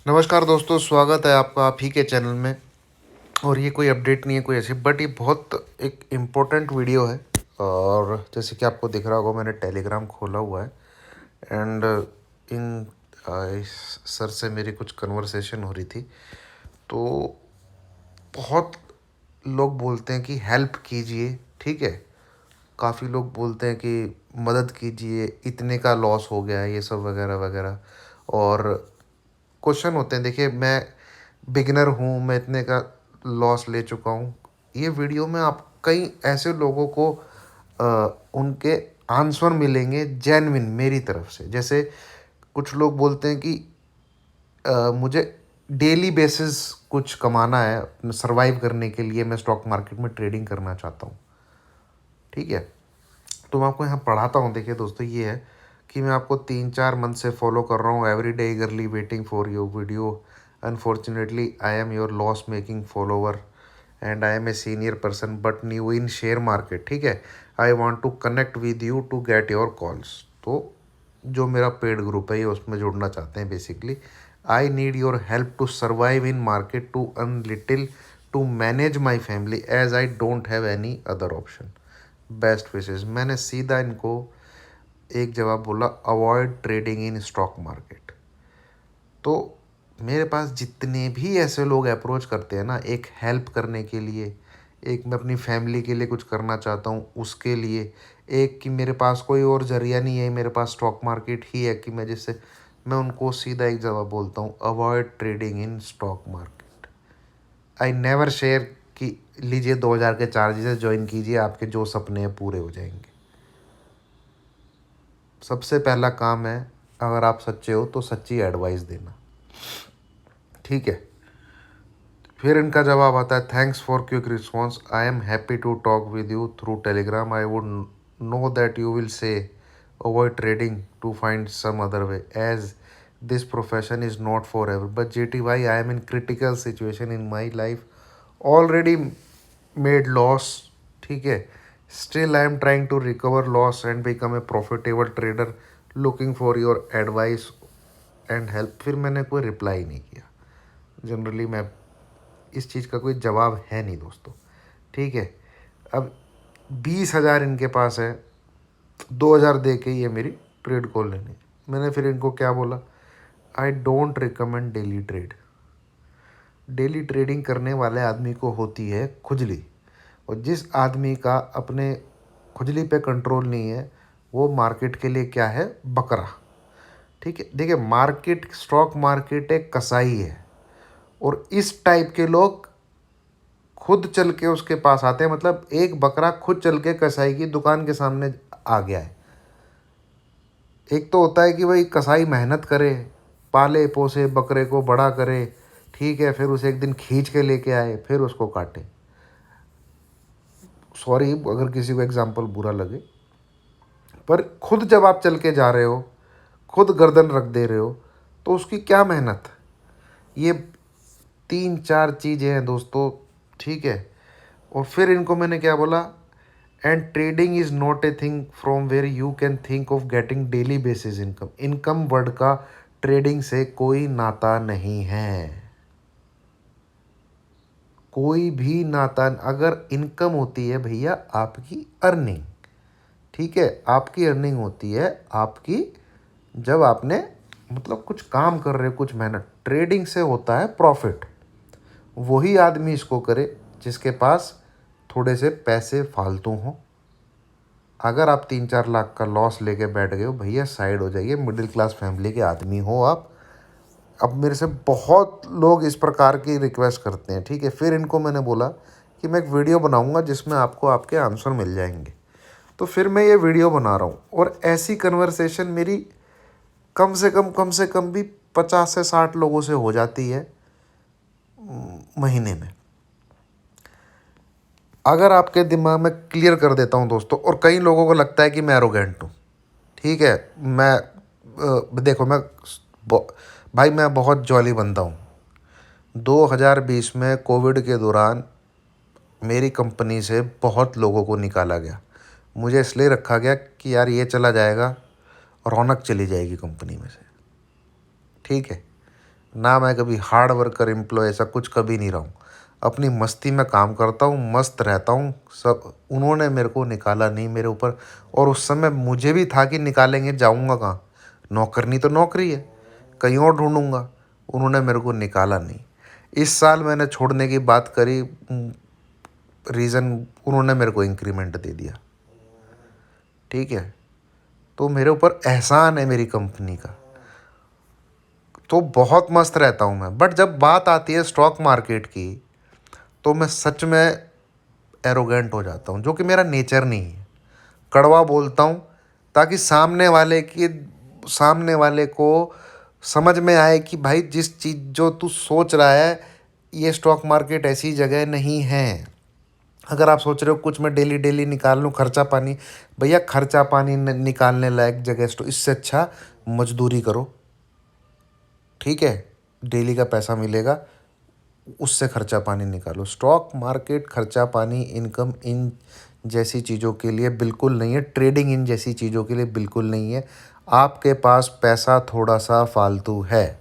नमस्कार दोस्तों, स्वागत है आपका आप ही के चैनल में। और ये कोई अपडेट नहीं है कोई ऐसी, बट ये बहुत एक इम्पोर्टेंट वीडियो है। और जैसे कि आपको दिख रहा होगा, मैंने टेलीग्राम खोला हुआ है एंड इन इस सर से मेरी कुछ कन्वर्सेशन हो रही थी। तो बहुत लोग बोलते हैं कि हेल्प कीजिए, ठीक है। काफ़ी लोग बोलते हैं कि मदद कीजिए, इतने का लॉस हो गया है, ये सब वगैरह वगैरह। और क्वेश्चन होते हैं, देखिए मैं बिगिनर हूँ, मैं इतने का लॉस ले चुका हूँ। ये वीडियो में आप कई ऐसे लोगों को उनके आंसर मिलेंगे जेन्युइन मेरी तरफ से। जैसे कुछ लोग बोलते हैं कि मुझे डेली बेसिस कुछ कमाना है, सरवाइव करने के लिए मैं स्टॉक मार्केट में ट्रेडिंग करना चाहता हूँ, ठीक है। तो मैं आपको यहाँ पढ़ाता हूँ। देखिए दोस्तों, ये है कि मैं आपको 3-4 मंथ से फॉलो कर रहा हूँ, every day eagerly waiting for your video. Unfortunately I am your loss making follower and I am a senior person but new in share market, ठीक है। I want to connect with you to get your calls. तो जो मेरा paid group है ये उसमें जुड़ना चाहते हैं basically. I need your help to survive in market, to earn little, to manage my family as I don't have any other option. Best wishes. मैंने सीधा इनको एक जवाब बोला, avoid trading in stock market. तो मेरे पास जितने भी ऐसे लोग अप्रोच करते हैं ना, एक हेल्प करने के लिए, एक मैं अपनी फैमिली के लिए कुछ करना चाहता हूँ उसके लिए, एक कि मेरे पास कोई और जरिया नहीं है, मेरे पास स्टॉक मार्केट ही है कि मैं उनको सीधा एक जवाब बोलता हूँ, avoid trading in stock market. I never share कि लीजिए 2000 के चार्जेस ज्वाइन कीजिए, आपके जो सपने हैं पूरे हो जाएंगे। सबसे पहला काम है, अगर आप सच्चे हो तो सच्ची एडवाइस देना, ठीक है। फिर इनका जवाब आता है, thanks for quick response, I am happy to talk with you through Telegram. I would know that you will say avoid trading to find some other way as this profession is not forever, but JT भाई I am in critical situation in my life, already made loss, ठीक है। Still I am trying to recover loss and become a profitable trader, looking for your advice and help. फिर मैंने कोई reply नहीं किया। Generally मैं इस चीज़ का कोई जवाब है नहीं दोस्तों, ठीक है। अब 20,000 इनके पास है, 2,000 दे के ये मेरी ट्रेड कॉल लेनी। मैंने फिर इनको क्या बोला, I don't recommend daily trade. Daily trading करने वाले आदमी को होती है खुजली, और जिस आदमी का अपने खुजली पे कंट्रोल नहीं है वो मार्केट के लिए क्या है, बकरा, ठीक है। देखिए मार्केट, स्टॉक मार्केट एक कसाई है, और इस टाइप के लोग खुद चल के उसके पास आते हैं। मतलब एक बकरा खुद चल के कसाई की दुकान के सामने आ गया है। एक तो होता है कि भाई कसाई मेहनत करे, पाले पोसे बकरे को बड़ा करे, ठीक है, फिर उसे एक दिन खींच के लेके आए, फिर उसको काटे। सॉरी अगर किसी को एग्जाम्पल बुरा लगे, पर खुद जब आप चल के जा रहे हो, खुद गर्दन रख दे रहे हो, तो उसकी क्या मेहनत। ये 3-4 चीज़ें हैं दोस्तों, ठीक है। और फिर इनको मैंने क्या बोला, and trading is not a thing from where you can think of getting daily basis income. Income word का ट्रेडिंग से कोई नाता नहीं है, कोई भी नाता। अगर इनकम होती है भैया आपकी अर्निंग, ठीक है, आपकी अर्निंग होती है आपकी जब आपने मतलब कुछ काम कर रहे हो, कुछ मेहनत। ट्रेडिंग से होता है प्रॉफिट। वही आदमी इसको करे जिसके पास थोड़े से पैसे फालतू हों। अगर आप 3-4 लाख का लॉस लेके बैठ गए हो भैया, साइड हो जाइए, मिडिल क्लास फैमिली के आदमी हो आप। अब मेरे से बहुत लोग इस प्रकार की रिक्वेस्ट करते हैं, ठीक है। फिर इनको मैंने बोला कि मैं एक वीडियो बनाऊंगा जिसमें आपको आपके आंसर मिल जाएंगे। तो फिर मैं ये वीडियो बना रहा हूँ, और ऐसी कन्वर्सेशन मेरी कम से कम भी 50 से 60 लोगों से हो जाती है महीने में। अगर आपके दिमाग में क्लियर कर देता हूँ दोस्तों, और कई लोगों को लगता है कि मैं एरोगेंट हूँ, ठीक है। देखो भाई मैं बहुत जॉली बंदा हूँ। 2020 में कोविड के दौरान मेरी कंपनी से बहुत लोगों को निकाला गया। मुझे इसलिए रखा गया कि यार ये चला जाएगा, रौनक चली जाएगी कंपनी में से, ठीक है। ना मैं कभी हार्ड वर्कर एम्प्लॉय ऐसा कुछ कभी नहीं रहा हूँ। अपनी मस्ती में काम करता हूँ, मस्त रहता हूँ। सब उन्होंने मेरे को निकाला नहीं मेरे ऊपर, और उस समय मुझे भी था कि निकालेंगे, जाऊँगा कहाँ, नौकरनी तो नौकरी है, कहीं और ढूंढूंगा। उन्होंने मेरे को निकाला नहीं। इस साल मैंने छोड़ने की बात करी, रीज़न उन्होंने मेरे को इंक्रीमेंट दे दिया। ठीक है, तो मेरे ऊपर एहसान है मेरी कंपनी का, तो बहुत मस्त रहता हूँ मैं। बट जब बात आती है स्टॉक मार्केट की, तो मैं सच में एरोगेंट हो जाता हूँ, जो कि मेरा नेचर नहीं है। कड़वा बोलता हूँ ताकि सामने वाले को समझ में आए कि भाई जिस चीज़ जो तू सोच रहा है, ये स्टॉक मार्केट ऐसी जगह नहीं है। अगर आप सोच रहे हो कुछ मैं डेली डेली निकाल लूँ खर्चा पानी, भैया खर्चा पानी निकालने लायक जगह इससे अच्छा मजदूरी करो। ठीक है, डेली का पैसा मिलेगा, उससे खर्चा पानी निकालो। स्टॉक मार्केट खर्चा पानी, इनकम इन जैसी चीज़ों के लिए बिल्कुल नहीं है। ट्रेडिंग इन जैसी चीज़ों के लिए बिल्कुल नहीं है। आपके पास पैसा थोड़ा सा फालतू है,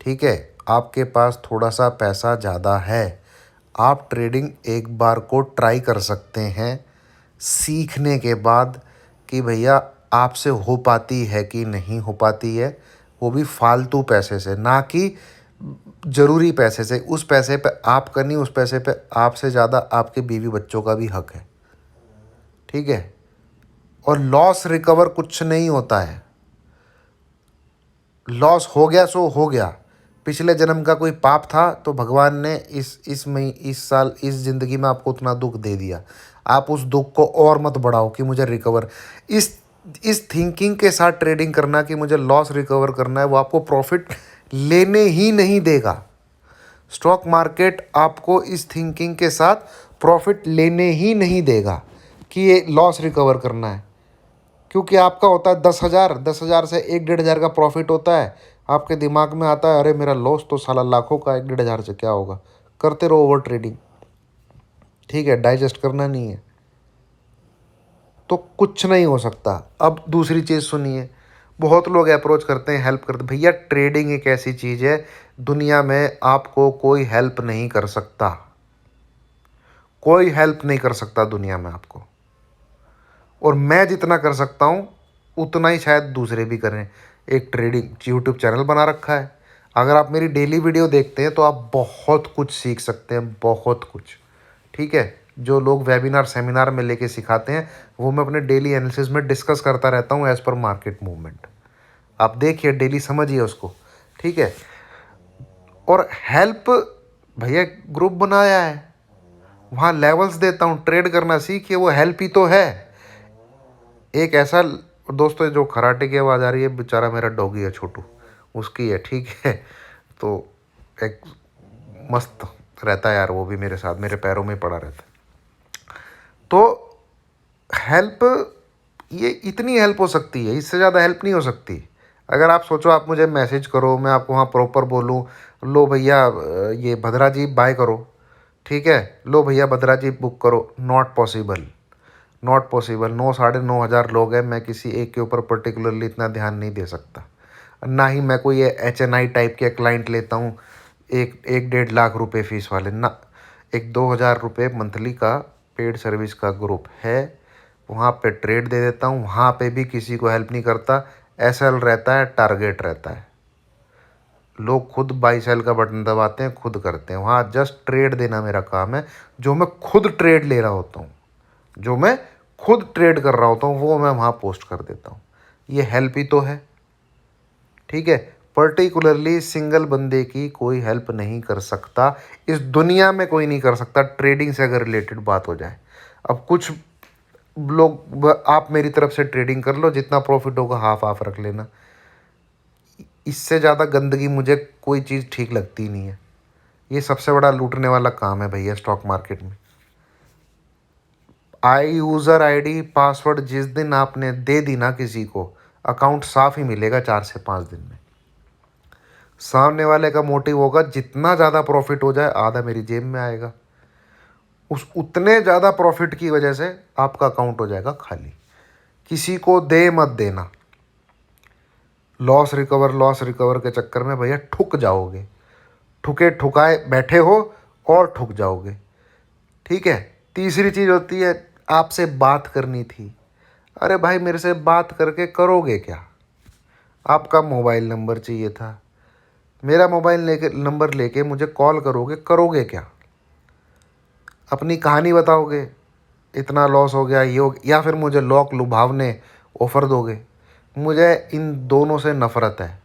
ठीक है, आपके पास थोड़ा सा पैसा ज़्यादा है, आप ट्रेडिंग एक बार को ट्राई कर सकते हैं सीखने के बाद कि भैया आपसे हो पाती है कि नहीं हो पाती है। वो भी फालतू पैसे से, ना कि ज़रूरी पैसे से। उस पैसे पे आपका नहीं, उस पैसे पे आपसे ज़्यादा आपके बीवी बच्चों का भी हक है। ठीक है, और लॉस रिकवर कुछ नहीं होता है। लॉस हो गया सो हो गया। पिछले जन्म का कोई पाप था तो भगवान ने इस साल इस ज़िंदगी में आपको उतना दुख दे दिया। आप उस दुख को और मत बढ़ाओ कि मुझे रिकवर, इस थिंकिंग के साथ ट्रेडिंग करना कि मुझे लॉस रिकवर करना है, वो आपको प्रॉफिट लेने ही नहीं देगा। स्टॉक मार्केट आपको इस थिंकिंग के साथ प्रॉफिट लेने ही नहीं देगा कि ये लॉस रिकवर करना है। क्योंकि आपका होता है 10,000, 10,000 से 1-1.5 हज़ार का प्रॉफिट होता है। आपके दिमाग में आता है अरे मेरा लॉस तो साला लाखों का, 1-1.5 हज़ार से क्या होगा। करते रहो ओवर ट्रेडिंग। ठीक है, डाइजेस्ट करना नहीं है तो कुछ नहीं हो सकता। अब दूसरी चीज़ सुनिए, बहुत लोग अप्रोच करते हैं, हेल्प करते हैं। भैया ट्रेडिंग एक ऐसी चीज़ है, दुनिया में आपको कोई हेल्प नहीं कर सकता, कोई हेल्प नहीं कर सकता दुनिया में आपको। और मैं जितना कर सकता हूँ उतना ही शायद दूसरे भी करें। एक ट्रेडिंग यूट्यूब चैनल बना रखा है, अगर आप मेरी डेली वीडियो देखते हैं तो आप बहुत कुछ सीख सकते हैं, बहुत कुछ। ठीक है, जो लोग वेबिनार सेमिनार में लेके सिखाते हैं वो मैं अपने डेली एनालिसिस में डिस्कस करता रहता हूँ एज़ पर मार्केट मूवमेंट। आप देखिए, डेली समझिए उसको। ठीक है, और हेल्प, भैया ग्रुप बनाया है, वहाँ लेवल्स देता हूँ, ट्रेड करना सीखिए, वो हेल्प ही तो है। एक ऐसा दोस्तों, जो खराटे की आवाज़ आ रही है, बेचारा मेरा डॉगी है छोटू, उसकी है। ठीक है, तो एक मस्त रहता है यार, वो भी मेरे साथ मेरे पैरों में पड़ा रहता है। तो हेल्प, ये इतनी हेल्प हो सकती है, इससे ज़्यादा हेल्प नहीं हो सकती। अगर आप सोचो आप मुझे मैसेज करो, मैं आपको वहाँ प्रॉपर बोलूँ, लो भैया ये भद्रा जी बाय करो, ठीक है, लो भैया भद्रा जी बुक करो, नॉट पॉसिबल, नॉट पॉसिबल। 9-9.5 हज़ार लोग हैं, मैं किसी एक के ऊपर पर्टिकुलरली इतना ध्यान नहीं दे सकता। ना ही मैं कोई HNI टाइप के क्लाइंट लेता हूँ, 1-1.5 लाख रुपए फीस वाले ना। एक 2,000 रुपये मंथली का पेड सर्विस का ग्रुप है, वहाँ पे ट्रेड दे देता हूँ। वहाँ पे भी किसी को हेल्प नहीं करता, SL रहता है, टारगेट रहता है। लोग खुद बाई सेल का बटन दबाते हैं, खुद करते हैं। वहाँ जस्ट ट्रेड देना मेरा काम है। जो मैं खुद ट्रेड ले रहा होता हूँ, जो मैं खुद ट्रेड कर रहा होता हूँ, वो मैं वहाँ पोस्ट कर देता हूँ। ये हेल्प ही तो है। ठीक है, पर्टिकुलरली सिंगल बंदे की कोई हेल्प नहीं कर सकता, इस दुनिया में कोई नहीं कर सकता, ट्रेडिंग से अगर रिलेटेड बात हो जाए। अब कुछ लोग, आप मेरी तरफ से ट्रेडिंग कर लो, जितना प्रॉफिट होगा हाफ हाफ रख लेना। इससे ज़्यादा गंदगी मुझे कोई चीज़ ठीक लगती नहीं है। ये सबसे बड़ा लूटने वाला काम है भैया स्टॉक मार्केट में। यूज़र ID पासवर्ड जिस दिन आपने दे दी ना किसी को, अकाउंट साफ ही मिलेगा 4 से 5 दिन में। सामने वाले का मोटिव होगा जितना ज़्यादा प्रॉफिट हो जाए आधा मेरी जेब में आएगा, उस उतने ज़्यादा प्रॉफिट की वजह से आपका अकाउंट हो जाएगा खाली। किसी को दे मत देना। लॉस रिकवर के चक्कर में भैया ठुक जाओगे, ठुके ठुकाए बैठे हो और ठुक जाओगे। ठीक है। तीसरी चीज़ होती है आपसे बात करनी थी। अरे भाई मेरे से बात करके करोगे क्या? आपका मोबाइल नंबर चाहिए था, मेरा मोबाइल नंबर लेके मुझे कॉल करोगे, करोगे क्या? अपनी कहानी बताओगे, इतना लॉस हो गया ये हो गया, या फिर मुझे लॉक लुभावने ऑफ़र दोगे? मुझे इन दोनों से नफ़रत है।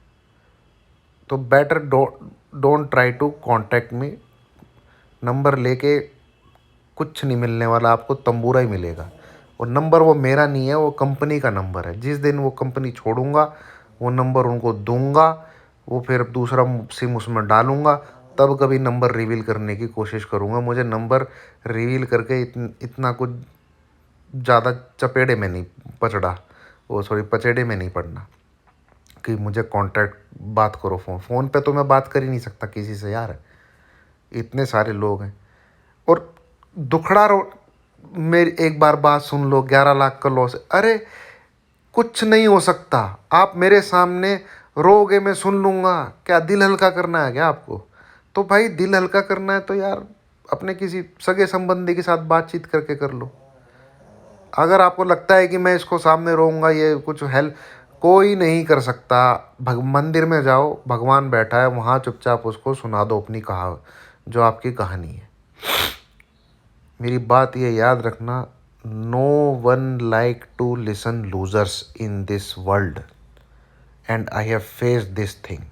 तो better don't try to contact me. Number लेके कुछ नहीं मिलने वाला, आपको तंबूरा ही मिलेगा। और नंबर वो मेरा नहीं है, वो कंपनी का नंबर है। जिस दिन वो कंपनी छोड़ूंगा वो नंबर उनको दूंगा, वो फिर दूसरा सिम उसमें डालूंगा, तब कभी नंबर रिवील करने की कोशिश करूंगा। मुझे नंबर रिवील करके इतना कुछ ज़्यादा चपेड़े में नहीं पचड़ा, वो सॉरी पचेड़े में नहीं पड़ना कि मुझे कांटेक्ट बात करो। फ़ोन पे तो मैं बात कर ही नहीं सकता किसी से यार, इतने सारे लोग हैं। और दुखड़ा रो मेरी एक बार बात सुन लो, 11 लाख का लॉस है। अरे कुछ नहीं हो सकता, आप मेरे सामने रोगे मैं सुन लूँगा। क्या दिल हल्का करना है क्या आपको? तो भाई दिल हल्का करना है तो यार अपने किसी सगे संबंधी के साथ बातचीत करके कर लो। अगर आपको लगता है कि मैं इसको सामने रोऊंगा, ये कुछ हेल्प कोई नहीं कर सकता। मंदिर में जाओ, भगवान बैठा है वहाँ, चुपचाप उसको सुना दो अपनी जो आपकी कहानी है। मेरी बात ये याद रखना, no one like to listen losers in this world and I have faced this thing.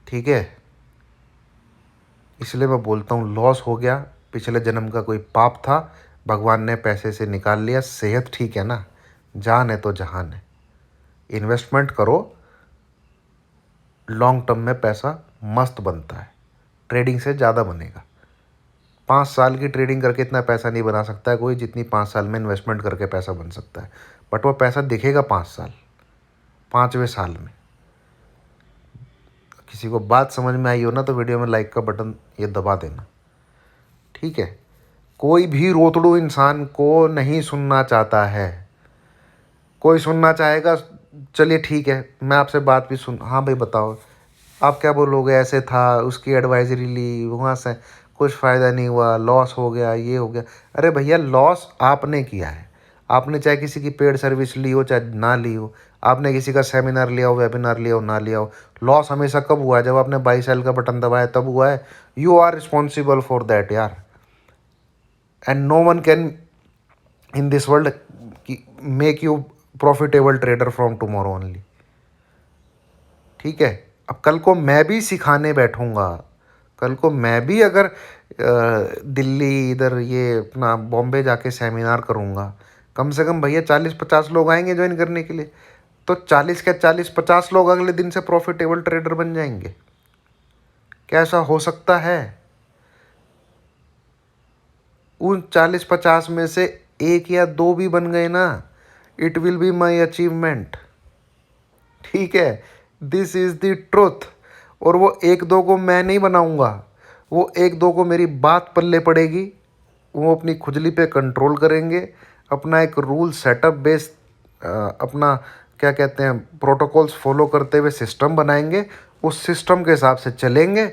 ठीक है। इसलिए मैं बोलता हूँ लॉस हो गया, पिछले जन्म का कोई पाप था, भगवान ने पैसे से निकाल लिया। सेहत ठीक है ना, जान है तो जहान है। इन्वेस्टमेंट करो, लॉन्ग टर्म में पैसा मस्त बनता है, ट्रेडिंग से ज़्यादा बनेगा। 5 साल की ट्रेडिंग करके इतना पैसा नहीं बना सकता है कोई, जितनी 5 साल में इन्वेस्टमेंट करके पैसा बन सकता है। बट वो पैसा दिखेगा 5 साल, 5वें साल में। किसी को बात समझ में आई हो ना तो वीडियो में लाइक का बटन ये दबा देना। ठीक है। कोई भी रोतड़ू इंसान को नहीं सुनना चाहता है, कोई सुनना चाहेगा। चलिए ठीक है, मैं आपसे बात भी सुन, हाँ भाई बताओ आप क्या बोलोगे, ऐसे था, उसकी एडवाइजरी ली, वहाँ से कुछ फ़ायदा नहीं हुआ, लॉस हो गया, ये हो गया। अरे भैया लॉस आपने किया है। आपने चाहे किसी की पेड सर्विस ली हो चाहे ना ली हो, आपने किसी का सेमिनार लिया हो, वेबिनार लिया हो, ना लिया हो, लॉस हमेशा कब हुआ है? जब आपने बाई सेल का बटन दबाया तब हुआ है। You are responsible for that यार, and no one can in this world make you profitable trader from tomorrow only. ठीक है। अब कल को मैं भी सिखाने बैठूंगा, कल को मैं भी अगर दिल्ली इधर ये अपना बॉम्बे जाके सेमिनार करूंगा, कम से कम भैया 40-50 लोग आएंगे ज्वाइन करने के लिए। तो 40 लोग अगले दिन से प्रॉफिटेबल ट्रेडर बन जाएंगे। क्या ऐसा हो सकता है? उन 40-50 में से 1 या 2 भी बन गए ना, it will be my achievement. ठीक है। This is the truth. और वो 1-2 को मैं नहीं बनाऊंगा, वो 1-2 को मेरी बात पल्ले पड़ेगी, वो अपनी खुजली पे कंट्रोल करेंगे, अपना एक रूल सेटअप बेस्ड अपना क्या कहते हैं प्रोटोकॉल्स फॉलो करते हुए सिस्टम बनाएंगे, उस सिस्टम के हिसाब से चलेंगे,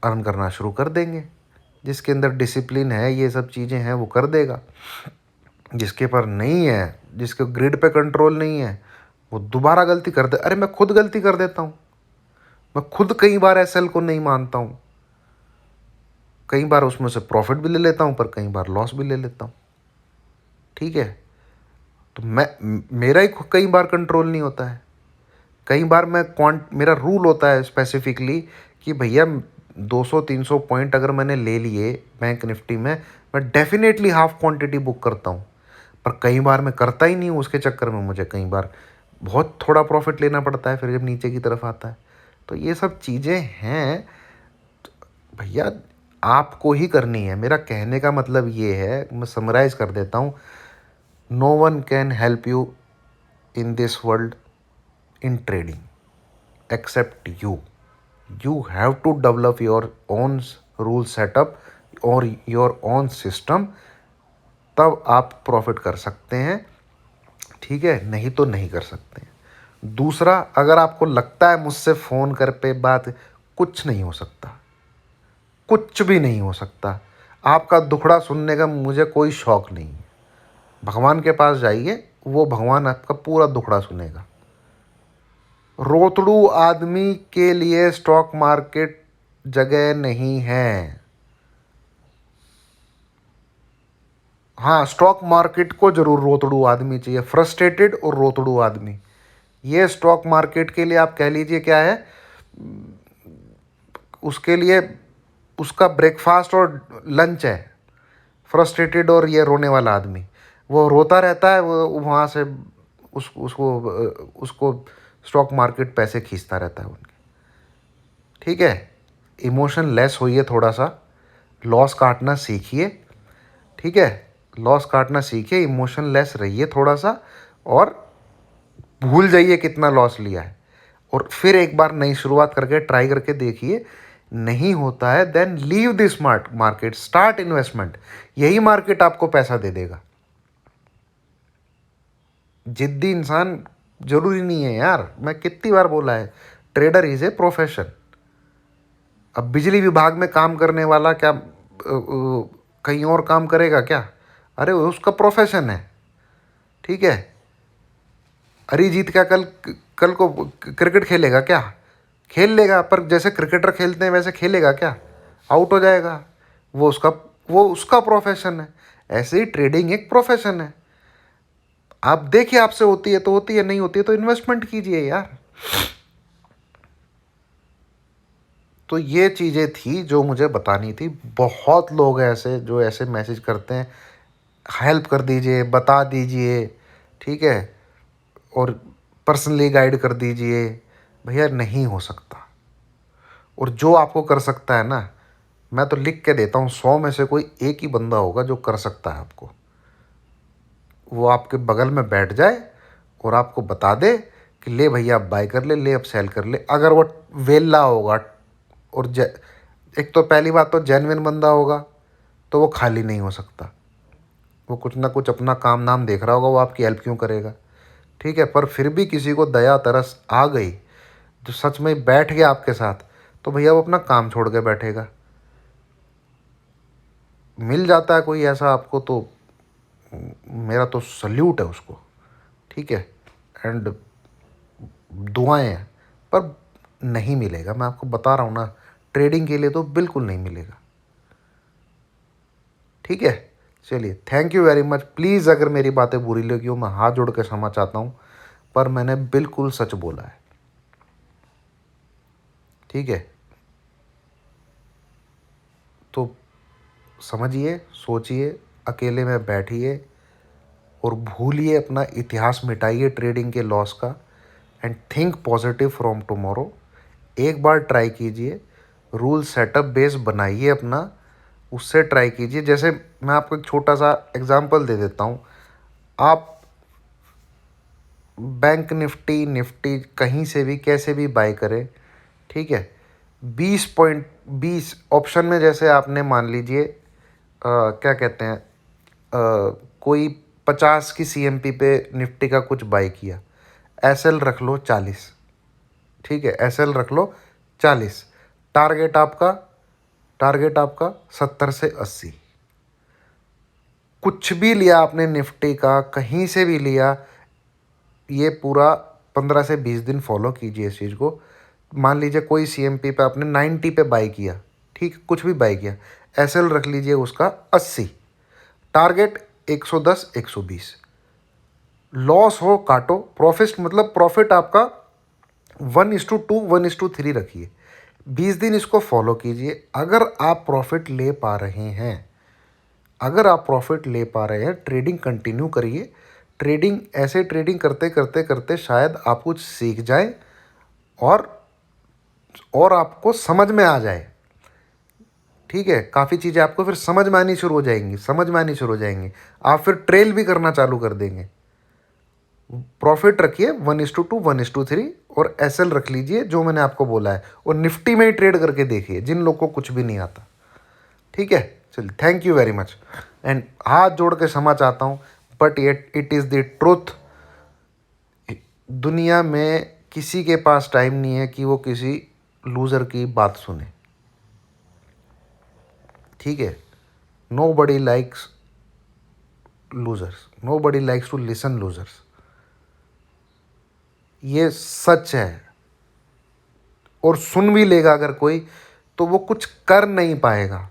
अर्न करना शुरू कर देंगे। जिसके अंदर डिसिप्लिन है, ये सब चीज़ें हैं, वो कर देगा। जिसके पर नहीं है, जिसके ग्रिड पे कंट्रोल नहीं है, वो दोबारा गलती कर दे। अरे मैं खुद गलती कर देता हूँ, मैं खुद कई बार एसएल को नहीं मानता हूँ, कई बार उसमें से प्रॉफिट भी ले लेता हूँ, पर कई बार लॉस भी ले लेता हूँ। ठीक है। तो मेरा ही कई बार कंट्रोल नहीं होता है। कई बार मेरा रूल होता है स्पेसिफिकली कि भैया 200-300 पॉइंट अगर मैंने ले लिए बैंक निफ्टी में, मैं डेफिनेटली हाफ क्वांटिटी बुक करता हूँ। पर कई बार मैं करता ही नहीं हूँ, उसके चक्कर में मुझे कई बार बहुत थोड़ा प्रॉफिट लेना पड़ता है फिर जब नीचे की तरफ आता है। तो ये सब चीज़ें हैं भैया, आपको ही करनी है। मेरा कहने का मतलब ये है, मैं समराइज़ कर देता हूँ, no one can help you in this world in trading except you. You have to develop your own rule setup और your own system, तब आप प्रॉफिट कर सकते हैं। ठीक है, नहीं तो नहीं कर सकते। दूसरा, अगर आपको लगता है मुझसे फ़ोन कर पे बात, कुछ नहीं हो सकता, कुछ भी नहीं हो सकता। आपका दुखड़ा सुनने का मुझे कोई शौक़ नहीं है। भगवान के पास जाइए, वो भगवान आपका पूरा दुखड़ा सुनेगा। रोतड़ू आदमी के लिए स्टॉक मार्केट जगह नहीं है। हाँ, स्टॉक मार्केट को जरूर रोतड़ू आदमी चाहिए, फ्रस्ट्रेटेड और रोतड़ू आदमी। ये स्टॉक मार्केट के लिए आप कह लीजिए क्या है, उसके लिए उसका ब्रेकफास्ट और लंच है, फ्रस्ट्रेटेड और ये रोने वाला आदमी। वो रोता रहता है, वो वहाँ से उसको स्टॉक मार्केट पैसे खींचता रहता है उनके। ठीक है, इमोशन लेस होइए, थोड़ा सा लॉस काटना सीखिए। ठीक है, लॉस काटना सीखिए, इमोशन लेस रहिए थोड़ा सा, और भूल जाइए कितना लॉस लिया है, और फिर एक बार नई शुरुआत करके ट्राई करके देखिए। नहीं होता है then leave this market, start investment. यही मार्केट आपको पैसा दे देगा। जिद्दी इंसान जरूरी नहीं है यार, मैं कितनी बार बोला है, ट्रेडर इज ए प्रोफेशन। अब बिजली विभाग में काम करने वाला क्या कहीं और काम करेगा क्या? अरे उसका प्रोफेशन है। ठीक है, अरिजीत क्या कल कल को क्रिकेट खेलेगा क्या? खेल लेगा, पर जैसे क्रिकेटर खेलते हैं वैसे खेलेगा क्या? आउट हो जाएगा। वो उसका प्रोफेशन है। ऐसे ही ट्रेडिंग एक प्रोफेशन है। आप देखिए, आपसे होती है तो होती है, नहीं होती है तो इन्वेस्टमेंट कीजिए यार। तो ये चीज़ें थी जो मुझे बतानी थी। बहुत लोग हैं ऐसे जो ऐसे मैसेज करते हैं, हेल्प कर दीजिए, बता दीजिए, ठीक है, और पर्सनली गाइड कर दीजिए। भैया नहीं हो सकता। और जो आपको कर सकता है ना, मैं तो लिख के देता हूँ, 100 में से कोई एक ही बंदा होगा जो कर सकता है आपको। वो आपके बगल में बैठ जाए और आपको बता दे कि ले भैया अब बाय कर ले, ले अब सेल कर ले। अगर वो वेला होगा और एक तो पहली बात तो जेन्युइन बंदा होगा, तो वो खाली नहीं हो सकता। वो कुछ ना कुछ अपना काम नाम देख रहा होगा, वो आपकी हेल्प क्यों करेगा? ठीक है, पर फिर भी किसी को दया तरस आ गई, जो सच में बैठ गया आपके साथ, तो भैया वो अपना काम छोड़ के बैठेगा। मिल जाता है कोई ऐसा आपको, तो मेरा तो सल्यूट है उसको। ठीक है, एंड दुआएं हैं, पर नहीं मिलेगा। मैं आपको बता रहा हूँ ना, ट्रेडिंग के लिए तो बिल्कुल नहीं मिलेगा। ठीक है, चलिए, thank you very much. Please अगर मेरी बातें बुरी लगी हो, मैं हाथ जोड़ के क्षमा चाहता हूँ, पर मैंने बिल्कुल सच बोला है। ठीक है, तो समझिए, सोचिए, अकेले में बैठिए और भूलिए, अपना इतिहास मिटाइए ट्रेडिंग के लॉस का, and think positive from tomorrow. एक बार ट्राई कीजिए, रूल सेटअप बेस बनाइए अपना, उससे ट्राई कीजिए। जैसे मैं आपको एक छोटा सा एग्जांपल दे देता हूँ। आप बैंक निफ्टी कहीं से भी कैसे भी बाय करें, ठीक है, 20 ऑप्शन में, जैसे आपने मान लीजिए क्या कहते हैं, कोई 50 की CMP पे निफ्टी का कुछ बाय किया, SL रख लो 40। ठीक है, SL रख लो 40। टारगेट आपका टारगेट आपका 70 से 80। कुछ भी लिया आपने निफ्टी का, कहीं से भी लिया, ये पूरा 15 से 20 दिन फॉलो कीजिए इस चीज़ को। मान लीजिए कोई CMP पे आपने 90 पे बाई किया, ठीक, कुछ भी बाई किया, SL रख लीजिए उसका 80, टारगेट 110 120। लॉस हो काटो, प्रॉफिट मतलब प्रॉफिट आपका 1:2 1:3 रखिए। 20 दिन इसको फॉलो कीजिए। अगर आप प्रॉफिट ले पा रहे हैं, ट्रेडिंग कंटिन्यू करिए। ट्रेडिंग, ऐसे ट्रेडिंग करते करते करते शायद आप कुछ सीख जाए और आपको समझ में आ जाए। ठीक है, काफ़ी चीज़ें आपको फिर समझ में आनी शुरू हो जाएंगी। आप फिर ट्रेल भी करना चालू कर देंगे। प्रॉफिट रखिए 1:2 1:3, और SL रख लीजिए जो मैंने आपको बोला है, और निफ्टी में ही ट्रेड करके देखिए, जिन लोगों को कुछ भी नहीं आता। ठीक है, चलिए, thank you very much, and हाथ जोड़ के क्षमा चाहता हूँ, but it is the truth. दुनिया में किसी के पास टाइम नहीं है कि वो किसी लूज़र की बात सुने, ठीक है। Nobody likes losers, nobody likes to listen losers, ये सच है। और सुन भी लेगा अगर कोई, तो वो कुछ कर नहीं पाएगा,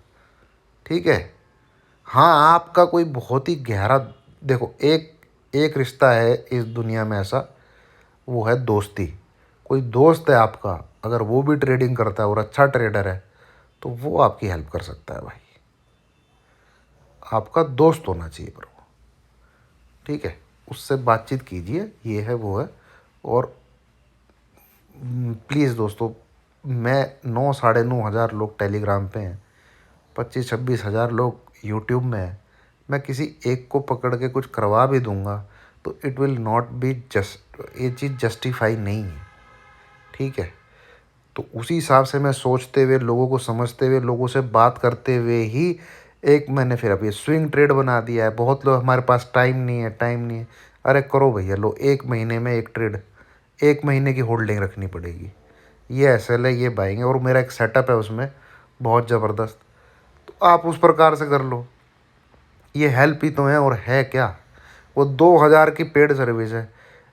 ठीक है। हाँ, आपका कोई बहुत ही गहरा, देखो एक एक रिश्ता है इस दुनिया में ऐसा, वो है दोस्ती। कोई दोस्त है आपका, अगर वो भी ट्रेडिंग करता है और अच्छा ट्रेडर है, तो वो आपकी हेल्प कर सकता है भाई। आपका दोस्त होना चाहिए पर वो, ठीक है। उससे बातचीत कीजिए, ये है वो है। और प्लीज़ दोस्तों, मैं 9-9.5 हज़ार लोग टेलीग्राम पे हैं, 25-26 हज़ार लोग यूट्यूब में हैं। मैं किसी एक को पकड़ के कुछ करवा भी दूंगा तो it will not be just, ये चीज़ जस्टिफाई नहीं है, ठीक है। तो उसी हिसाब से मैं सोचते हुए, लोगों को समझते हुए, लोगों से बात करते हुए ही एक मैंने फिर अब ये स्विंग ट्रेड बना दिया है। बहुत लोग हमारे पास टाइम नहीं है, टाइम नहीं है। अरे करो भैया, लो 1 महीने में एक ट्रेड, 1 महीने की होल्डिंग रखनी पड़ेगी। ये एसएल है, ये बाइंग है, और मेरा एक सेटअप है उसमें बहुत ज़बरदस्त। तो आप उस प्रकार से कर लो। ये हेल्प ही तो है, और है क्या। वो 2,000 की पेड सर्विस है।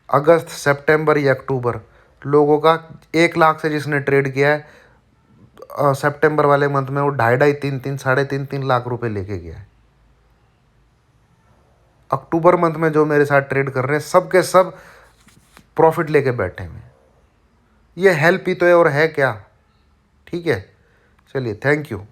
अगस्त, सितंबर या अक्टूबर, लोगों का 1 लाख से जिसने ट्रेड किया है, सितंबर वाले मंथ में वो 2.5-3 3.5 रुपए लेके गया है। अक्टूबर मंथ में जो मेरे साथ ट्रेड कर रहे हैं, सब के सब प्रॉफिट लेके बैठे हैं। ये हेल्प ही तो है, और है क्या, ठीक है। चलिए, थैंक यू।